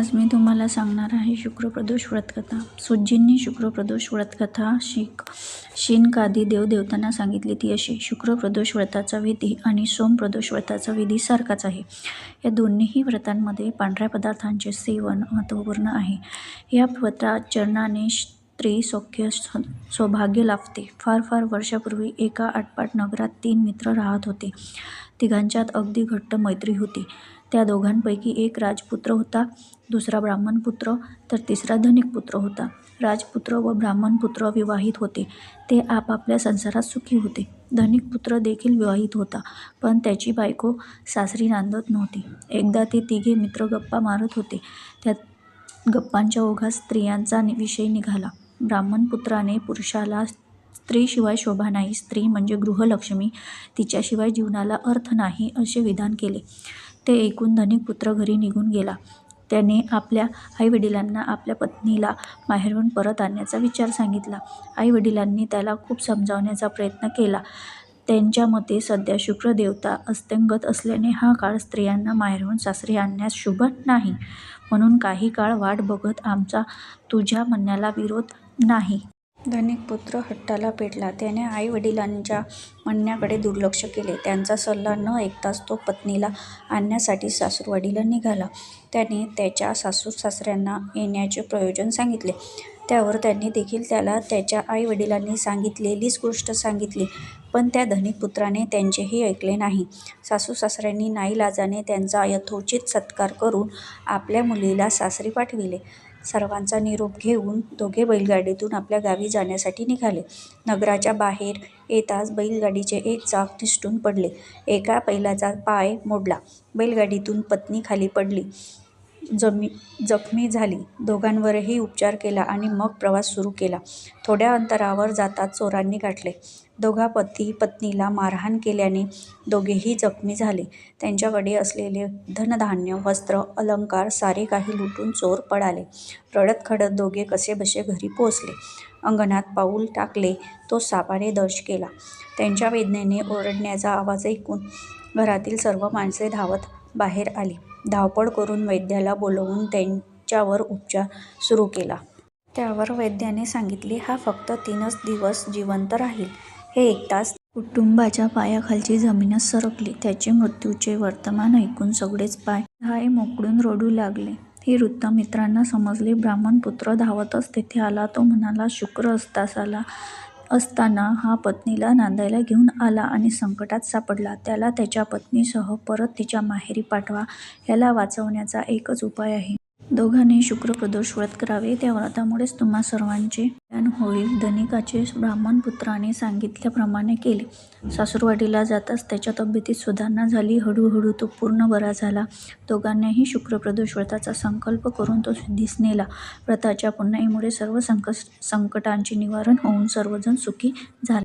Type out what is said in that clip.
आज मी तुम्हाला सांगणार आहे शुक्रप्रदोष व्रतकथा. सुज्जींनी शुक्रप्रदोष व्रतकथा शिनकादी देवदेवतांना सांगितली ती अशी. शुक्रप्रदोष व्रताचा विधी आणि सोमप्रदोष व्रताचा विधी सारखाच आहे. या दोन्हीही व्रतांमध्ये पांढऱ्या पदार्थांचे सेवन महत्त्वपूर्ण आहे. या व्रताचरणाने स्त्री सौख्य सौभाग्य लाभते. फार वर्षापूर्वी एका आटपाट नगरात 3 मित्र राहत होते. तिघांच्यात अगदी घट्ट मैत्री होती. त्या दोघांपैकी एक राजपुत्र होता, दुसरा ब्राह्मणपुत्र तर तिसरा धनिकपुत्र होता. राजपुत्र व ब्राह्मणपुत्र विवाहित होते. ते आपापल्या संसारात सुखी होते. धनिकपुत्र देखील विवाहित होता, पण त्याची बायको सासरी नांदत नव्हती. एकदा ते तिघे मित्र गप्पा मारत होते. त्या गप्पांच्या ओघात स्त्रियांचा विषय निघाला. ब्राह्मणपुत्राने पुरुषाला स्त्रीशिवाय शोभा नाही, स्त्री म्हणजे गृहलक्ष्मी, तिच्याशिवाय जीवनाला अर्थ नाही असे विधान केले. ते ऐकून धनिकपुत्र घरी निघून गेला. त्याने आपल्या आईवडिलांना आपल्या पत्नीला माहेरहून परत आणण्याचा विचार सांगितला. आईवडिलांनी त्याला खूप समजावण्याचा प्रयत्न केला. त्यांच्या मते सध्या शुक्रदेवता अस्तंगत असल्याने हा काळ स्त्रियांना माहेरहून सासरी आणण्यास शुभ नाही. म्हणून काही काळ वाट बघत आमचा तुझ्या म्हणण्याला विरोध नाही. धनिकपुत्र हट्टाला पेटला. त्याने आईवडिलांच्या म्हणण्याकडे दुर्लक्ष केले. त्यांचा सल्ला न ऐकताच तो पत्नीला आणण्यासाठी सासूरवाडीला निघाला. त्याने त्याच्या सासू-सासऱ्यांना येण्याचे प्रयोजन सांगितले. त्यावर त्यांनी देखील त्याला त्याच्या आईवडिलांनी सांगितलेलीच गोष्ट सांगितली. पण त्या धनिकपुत्राने त्यांचेही ऐकले नाही. सासू-सासऱ्यांनी नाईलाजाने त्यांचा यथोचित सत्कार करून आपल्या मुलीला सासरी पाठविले. सर्वांचा निरोप घेऊन दोघे बैलगाडीतून आपल्या गावी जाण्यासाठी निघाले. नगराच्या बाहेर येताच बैलगाडीचे एक चाक निसटून पडले. एका बैलाचा पाय मोडला. बैलगाडीतून पत्नी खाली पडली, जखमी झाली. दोघांवरही उपचार केला आणि मग प्रवास सुरू केला. थोड्या अंतरावर जाताच चोरांनी गाठले. दोघा पती-पत्नीला मारहाण केल्याने दोघेही जखमी झाले. त्यांच्याकडे असलेले धनधान्य, वस्त्र, अलंकार सारे काही लुटून चोर पळाले. रडत-खडत दोघे कसेबसे घरी पोहोचले. अंगणात पाऊल टाकले तो सापाने दंश केला. त्यांच्या वेदनेने ओरडण्याचा आवाज ऐकून घरातील सर्व माणसे धावत बाहेर आली. धावपळ करून वैद्याला बोलवून त्यांच्यावर उपचार सुरू केला. त्यावर वैद्याने सांगितले, हा फक्त 3च दिवस जिवंत राहील. हे ऐकताच कुटुंबाच्या पायाखालची जमीनच सरकली. त्याचे मृत्यूचे वर्तमान ऐकून सगळेच पाय मोकळून रडू लागले. हे वृत्त मित्रांना समजले. ब्राह्मणपुत्र धावतच तेथे आला. तो म्हणाला, शुक्र असताना हा पत्नीला नांदायला घेऊन आला आणि संकटात सापडला. त्याला त्याच्या पत्नीसह परत तिच्या माहेरी पाठवा. याला वाचवण्याचा एकच उपाय आहे. दोघांनी शुक्रप्रदोष व्रत करावे. त्या व्रतामुळेच तुम्हा सर्वांचे कल्याण होईल. धनिकाचे ब्राह्मणपुत्राने सांगितल्याप्रमाणे केले. सासूरवाडीला जाताच त्याच्या तब्येतीत सुधारणा झाली. हळूहळू तो पूर्ण बरा झाला. दोघांनाही शुक्रप्रदोष व्रताचा संकल्प करून तो सिद्धीस नेला. व्रताच्या पुण्याईमुळे सर्व संकटांचे निवारण होऊन सर्वजण सुखी झाले.